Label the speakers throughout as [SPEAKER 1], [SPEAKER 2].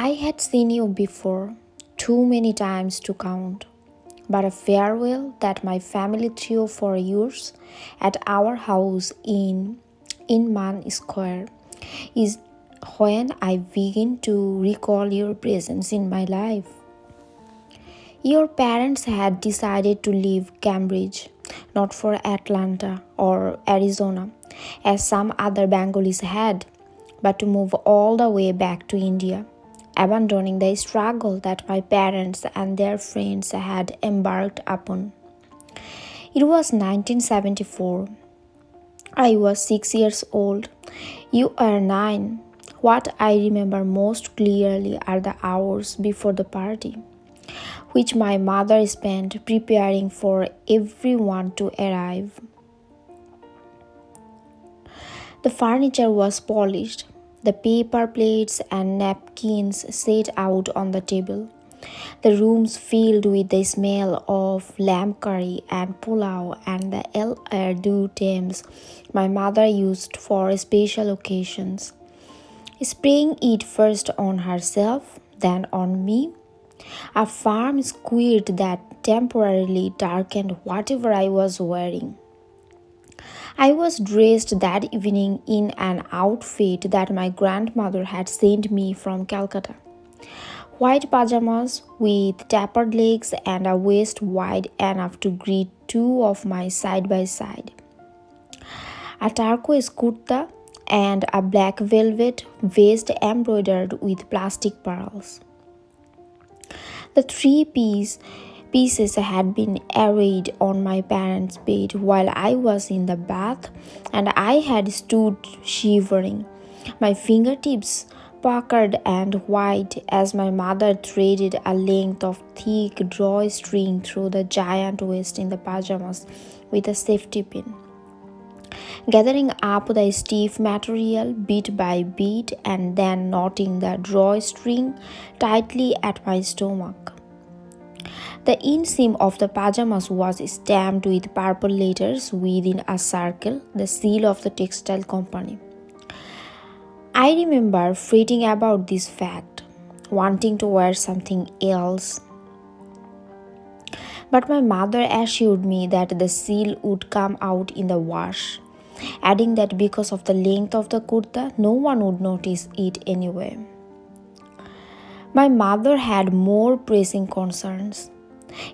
[SPEAKER 1] I had seen you before, too many times to count, but a farewell that my family threw for years at our house in Man Square is when I begin to recall your presence in my life. Your parents had decided to leave Cambridge, not for Atlanta or Arizona, as some other Bengalis had, but to move all the way back to India, abandoning the struggle that my parents and their friends had embarked upon. It was 1974. I was 6 years old. You are nine. What I remember most clearly are the hours before the party, which my mother spent preparing for everyone to arrive. The furniture was polished, the paper plates and napkins set out on the table. The rooms filled with the smell of lamb curry and pulao and the heir du temps my mother used for special occasions, spraying it first on herself, then on me. A firm squirt that temporarily darkened whatever I was wearing. I was dressed that evening in an outfit that my grandmother had sent me from Calcutta. White pajamas with tapered legs and a waist wide enough to greet two of my side by side. A turquoise kurta and a black velvet vest embroidered with plastic pearls. The pieces had been arrayed on my parents' bed while I was in the bath, and I had stood shivering, my fingertips puckered and white as my mother threaded a length of thick drawstring through the giant waist in the pajamas with a safety pin, gathering up the stiff material bit by bit and then knotting the drawstring tightly at my stomach. The inseam of the pajamas was stamped with purple letters within a circle, the seal of the textile company. I remember fretting about this fact, wanting to wear something else. But my mother assured me that the seal would come out in the wash, adding that because of the length of the kurta, no one would notice it anyway. My mother had more pressing concerns.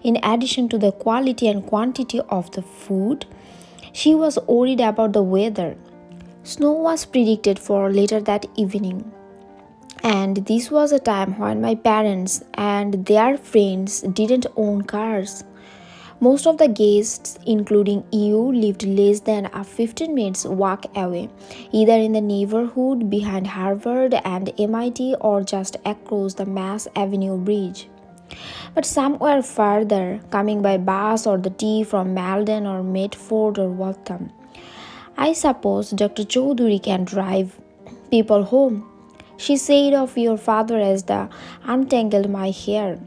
[SPEAKER 1] In addition to the quality and quantity of the food, she was worried about the weather. Snow was predicted for later that evening, and this was a time when my parents and their friends didn't own cars. Most of the guests, including you, lived less than a 15 minutes walk away, either in the neighborhood behind Harvard and MIT or just across the Mass Avenue Bridge. But some were further, coming by bus or the T from Malden or Medford or Waltham. I suppose Dr. Chaudhuri can drive people home. She said of your father as the untangled my hair.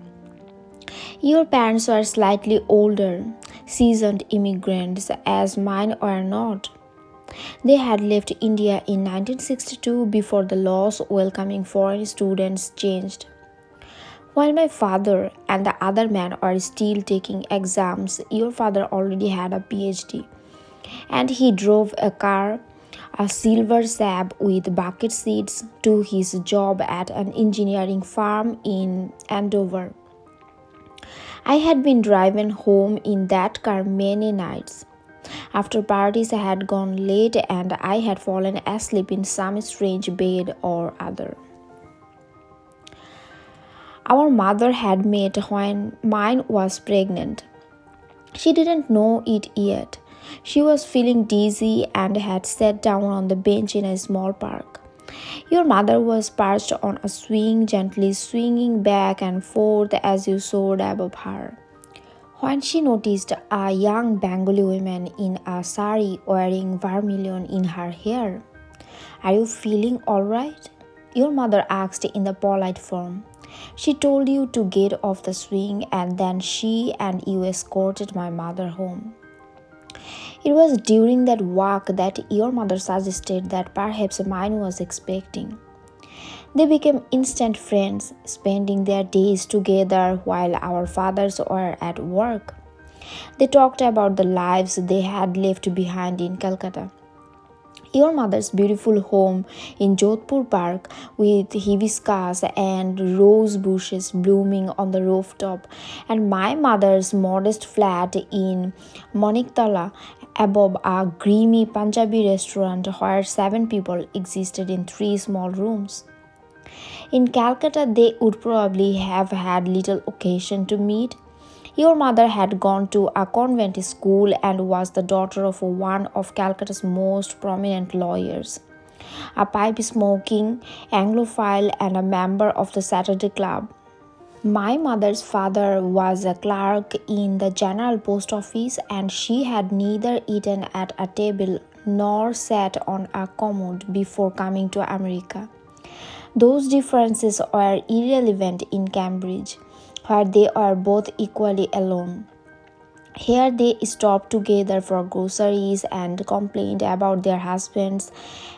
[SPEAKER 1] Your parents were slightly older, seasoned immigrants, as mine were not. They had left India in 1962 before the laws welcoming foreign students changed. While my father and the other man are still taking exams, your father already had a PhD, and he drove a car, a silver Saab with bucket seats, to his job at an engineering firm in Andover. I had been driven home in that car many nights. After parties had gone late and I had fallen asleep in some strange bed or other. Our mother had met when mine was pregnant. She didn't know it yet. She was feeling dizzy and had sat down on the bench in a small park. Your mother was perched on a swing, gently swinging back and forth as you soared above her. When she noticed a young Bengali woman in a sari wearing vermilion in her hair, "Are you feeling all right?" your mother asked in the polite form. She told you to get off the swing and then she and you escorted my mother home. It was during that walk that your mother suggested that perhaps mine was expecting. They became instant friends, spending their days together while our fathers were at work. They talked about the lives they had left behind in Calcutta. Your mother's beautiful home in Jodhpur Park with hibiscus and rose bushes blooming on the rooftop, and my mother's modest flat in Maniktala above a grimy Punjabi restaurant where 7 people existed in 3 small rooms. In Calcutta, they would probably have had little occasion to meet. Your mother had gone to a convent school and was the daughter of one of Calcutta's most prominent lawyers, a pipe smoking Anglophile and a member of the Saturday Club. My mother's father was a clerk in the General Post Office, and she had neither eaten at a table nor sat on a commode before coming to America. Those differences were irrelevant in Cambridge, where they were both equally alone. Here they stopped together for groceries and complained about their husbands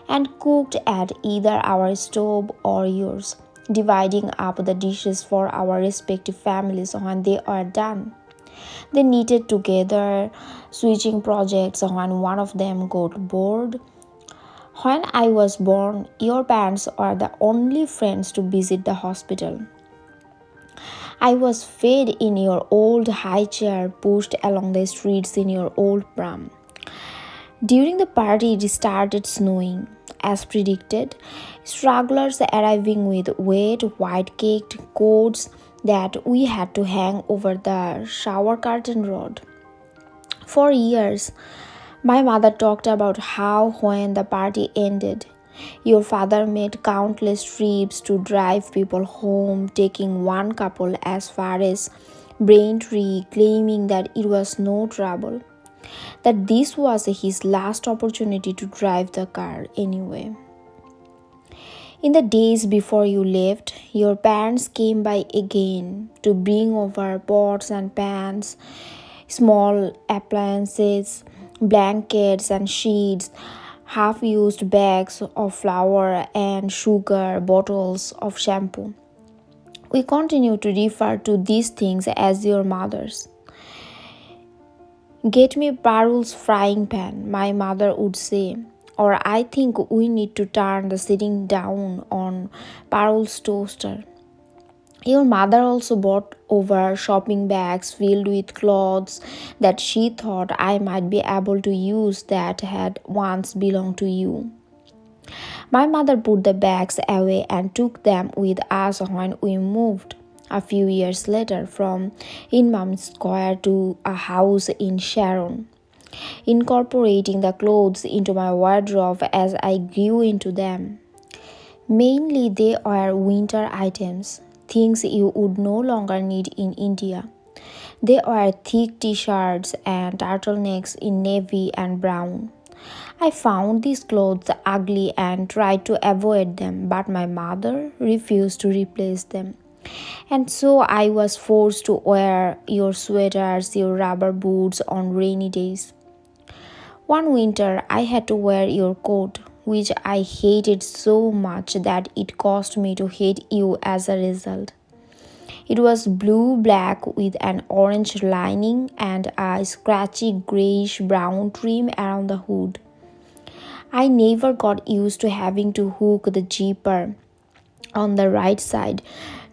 [SPEAKER 1] and cooked at either our stove or yours, dividing up the dishes for our respective families when they were done. They knitted together, switching projects when one of them got bored. When I was born, your parents were the only friends to visit the hospital. I was fed in your old high chair, pushed along the streets in your old pram. During the party, it started snowing. As predicted, stragglers arriving with wet, white caked coats that we had to hang over the shower curtain rod. For years, my mother talked about how, when the party ended, your father made countless trips to drive people home, taking one couple as far as Braintree, claiming that it was no trouble, that this was his last opportunity to drive the car anyway. In the days before you left, your parents came by again to bring over pots and pans, small appliances, blankets and sheets, half used bags of flour and sugar, bottles of shampoo. We continue to refer to these things as your mothers. Get me Parul's frying pan, my mother would say. Or I think we need to turn the sitting down on Parul's toaster. Your mother also bought over shopping bags filled with clothes that she thought I might be able to use that had once belonged to you. My mother put the bags away and took them with us when we moved a few years later from Inman Square to a house in Sharon, incorporating the clothes into my wardrobe as I grew into them. Mainly, they are winter items, things you would no longer need in India. They are thick t shirts and turtlenecks in navy and brown. I found these clothes ugly and tried to avoid them, but my mother refused to replace them. And so I was forced to wear your sweaters, your rubber boots on rainy days. One winter, I had to wear your coat, which I hated so much that it caused me to hate you as a result. It was blue black with an orange lining and a scratchy grayish brown trim around the hood. I never got used to having to hook the zipper on the right side,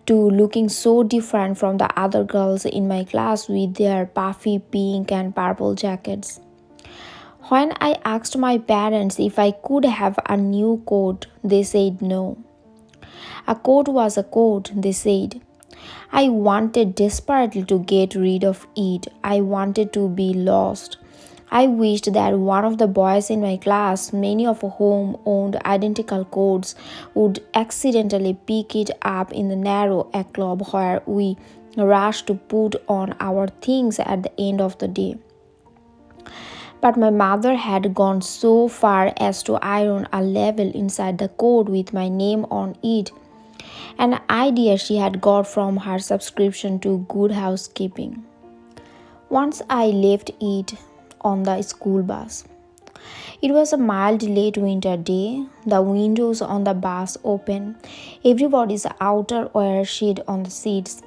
[SPEAKER 1] to looking so different from the other girls in my class with their puffy pink and purple jackets. When I asked my parents if I could have a new coat, they said no. A coat was a coat, they said. I wanted desperately to get rid of it. I wanted to be lost. I wished that one of the boys in my class, many of whom owned identical coats, would accidentally pick it up in the narrow A club where we rushed to put on our things at the end of the day. But my mother had gone so far as to iron a label inside the coat with my name on it, an idea she had got from her subscription to Good Housekeeping. Once I left it on the school bus. It was a mild late winter day, the windows on the bus open, everybody's outerwear shed on the seats.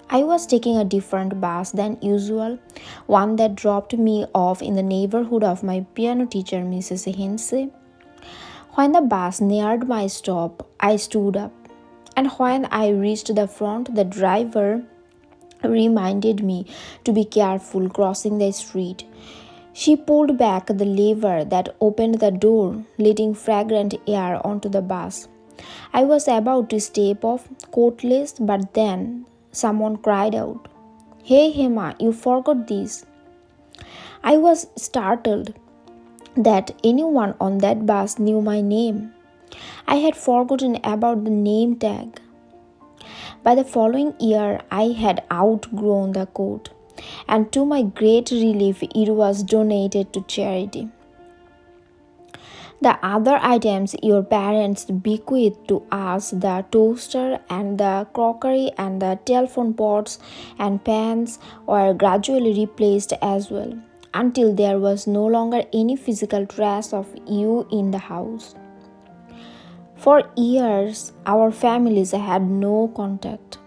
[SPEAKER 1] I was taking a different bus than usual, one that dropped me off in the neighborhood of my piano teacher, Mrs. Hensey. When the bus neared my stop, I stood up, and when I reached the front, the driver reminded me to be careful crossing the street. She pulled back the lever that opened the door, letting fragrant air onto the bus. I was about to step off, coatless, but then someone cried out, "Hey Hema, you forgot this." I was startled that anyone on that bus knew my name. I had forgotten about the name tag. By the following year, I had outgrown the coat, and to my great relief, it was donated to charity. The other items your parents bequeathed to us, the toaster and the crockery and the telephone pots and pans, were gradually replaced as well, until there was no longer any physical trace of you in the house. For years, our families had no contact.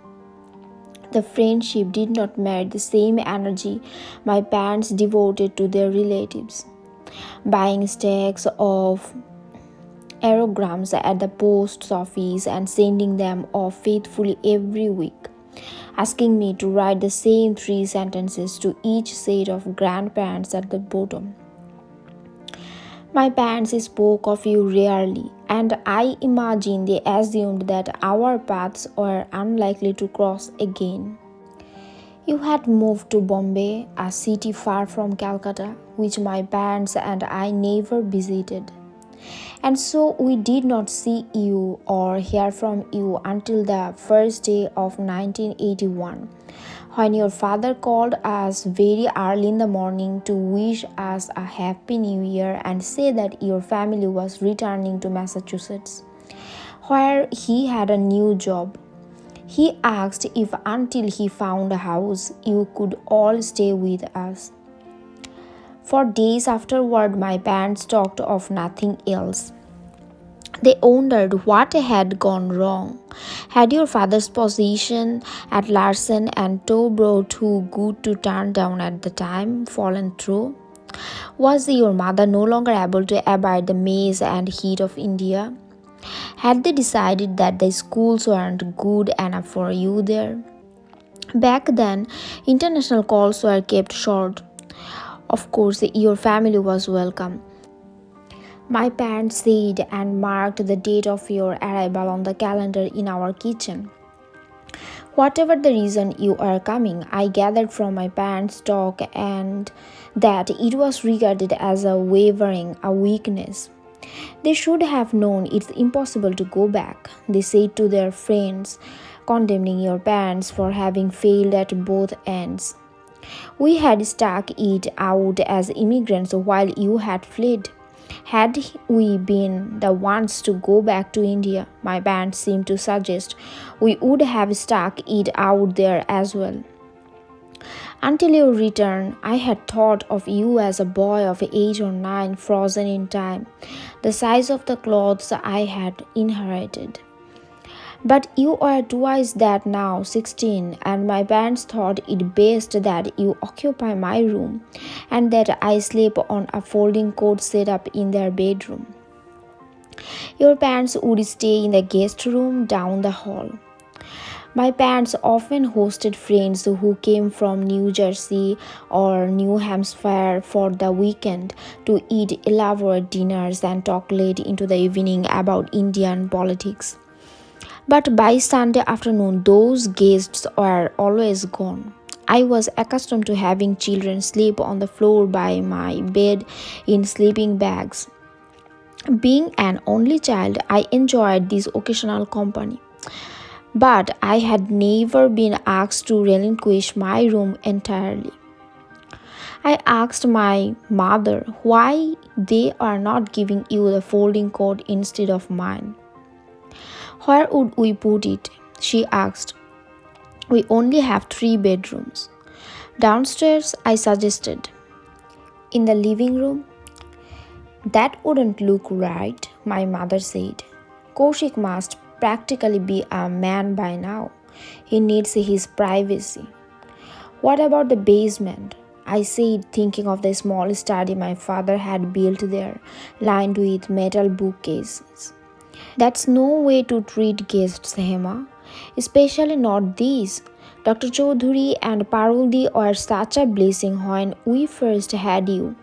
[SPEAKER 1] The friendship did not merit the same energy my parents devoted to their relatives, buying stacks of aerograms at the post office and sending them off faithfully every week, asking me to write the same 3 sentences to each set of grandparents at the bottom. My parents spoke of you rarely, and I imagine they assumed that our paths were unlikely to cross again. You had moved to Bombay, a city far from Calcutta, which my parents and I never visited. And so we did not see you or hear from you until the first day of 1981, when your father called us very early in the morning to wish us a happy new year and say that your family was returning to Massachusetts, where he had a new job. He asked if until he found a house, you could all stay with us. For days afterward, my parents talked of nothing else. They wondered what had gone wrong. Had your father's position at Larson and Torbro, too good to turn down at the time, fallen through? Was your mother no longer able to abide the maze and heat of India? Had they decided that the schools weren't good enough for you there? Back then, international calls were kept short. Of course, your family was welcome. My parents said and marked the date of your arrival on the calendar in our kitchen. Whatever the reason you are coming, I gathered from my parents' talk and that it was regarded as a wavering, a weakness. They should have known it's impossible to go back, they said to their friends, condemning your parents for having failed at both ends. We had stuck it out as immigrants while you had fled. Had we been the ones to go back to India, my parents seemed to suggest, we would have stuck it out there as well. Until your return, I had thought of you as a boy of 8 or 9 frozen in time, the size of the clothes I had inherited. But you are twice that now, 16, and my parents thought it best that you occupy my room and that I sleep on a folding cot set up in their bedroom. Your parents would stay in the guest room down the hall. My parents often hosted friends who came from New Jersey or New Hampshire for the weekend to eat elaborate dinners and talk late into the evening about Indian politics. But by Sunday afternoon, those guests were always gone. I was accustomed to having children sleep on the floor by my bed in sleeping bags. Being an only child, I enjoyed this occasional company. But I had never been asked to relinquish my room entirely. I asked my mother why they are not giving you the folding cot instead of mine. Where would we put it? She asked. We only have 3 bedrooms. Downstairs, I suggested. In the living room? That wouldn't look right, my mother said. Kaushik must practically be a man by now. He needs his privacy. What about the basement? I said, thinking of the small study my father had built there, lined with metal bookcases. That's no way to treat guests, Hema. Especially not these. Dr. Chaudhuri and Paruldi were such a blessing when we first had you.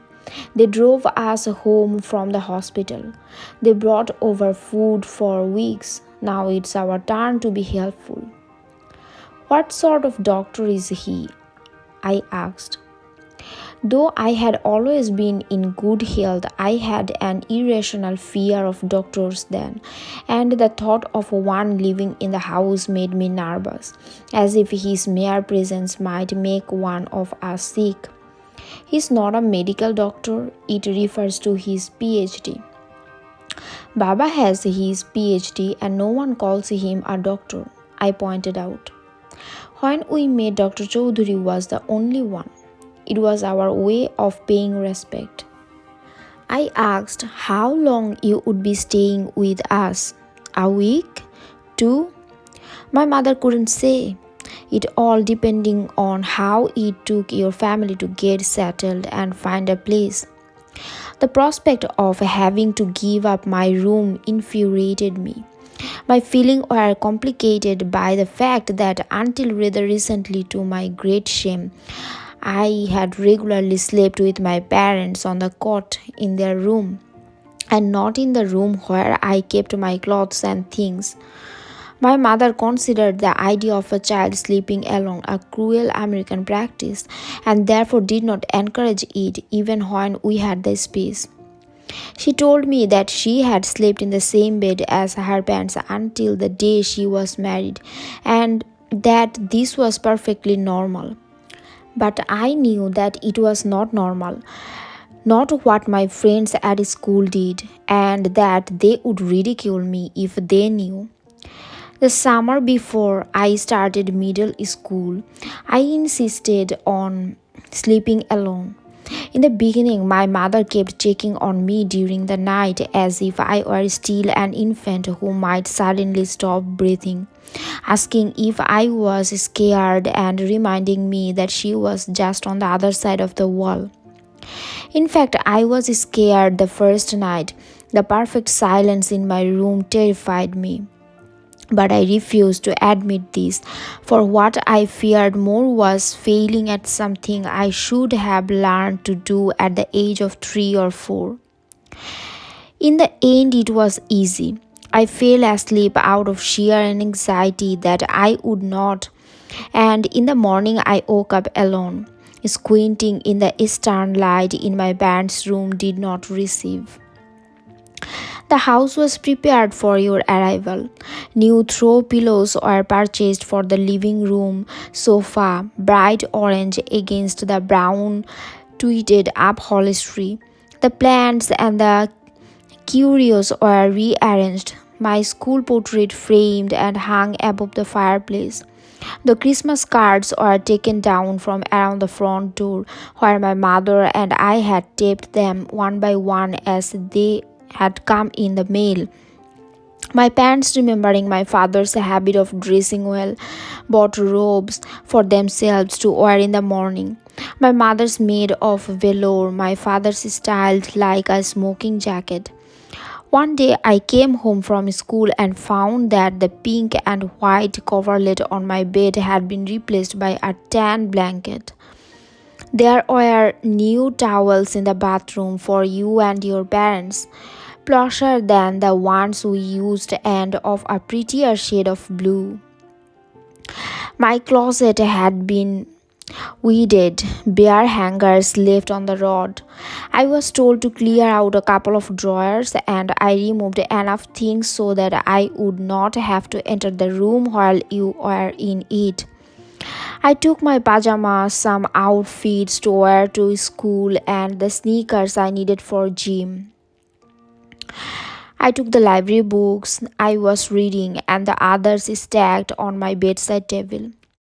[SPEAKER 1] They drove us home from the hospital. They brought over food for weeks. Now it's our turn to be helpful. What sort of doctor is he? I asked. Though I had always been in good health, I had an irrational fear of doctors then, and the thought of one living in the house made me nervous, as if his mere presence might make one of us sick. He's not a medical doctor, it refers to his PhD. Baba has his PhD and no one calls him a doctor, I pointed out. When we met, Dr. Chaudhuri was the only one. It was our way of paying respect. I asked how long you would be staying with us. A week? 2? My mother couldn't say. It all depending on how it took your family to get settled and find a place. The prospect of having to give up my room infuriated me. My feelings were complicated by the fact that until rather recently, to my great shame, I had regularly slept with my parents on the cot in their room and not in the room where I kept my clothes and things. My mother considered the idea of a child sleeping alone a cruel American practice and therefore did not encourage it even when we had the space. She told me that she had slept in the same bed as her parents until the day she was married and that this was perfectly normal. But I knew that it was not normal, not what my friends at school did, and that they would ridicule me if they knew. The summer before I started middle school, I insisted on sleeping alone. In the beginning, my mother kept checking on me during the night as if I were still an infant who might suddenly stop breathing, asking if I was scared and reminding me that she was just on the other side of the wall. In fact, I was scared the first night. The perfect silence in my room terrified me. But I refused to admit this, for what I feared more was failing at something I should have learned to do at the age of 3 or 4. In the end, it was easy. I fell asleep out of sheer anxiety that I would not, and in the morning I woke up alone. Squinting in the eastern light in my parents' room did not receive. The house was prepared for your arrival. New throw pillows were purchased for the living room sofa, bright orange against the brown tweeted upholstery. The plants and the curios were rearranged. My school portrait framed and hung above the fireplace. The Christmas cards were taken down from around the front door, where my mother and I had taped them one by one as they had come in the mail. My parents, remembering my father's habit of dressing well, bought robes for themselves to wear in the morning. My mother's made of velour, my father's styled like a smoking jacket. One day I came home from school and found that the pink and white coverlet on my bed had been replaced by a tan blanket. There were new towels in the bathroom for you and your parents, plusher than the ones we used and of a prettier shade of blue. My closet had been weeded, bare hangers left on the rod. I was told to clear out a couple of drawers and I removed enough things so that I would not have to enter the room while you were in it. I took my pajamas, some outfits to wear to school, and the sneakers I needed for gym. I took the library books I was reading and the others stacked on my bedside table.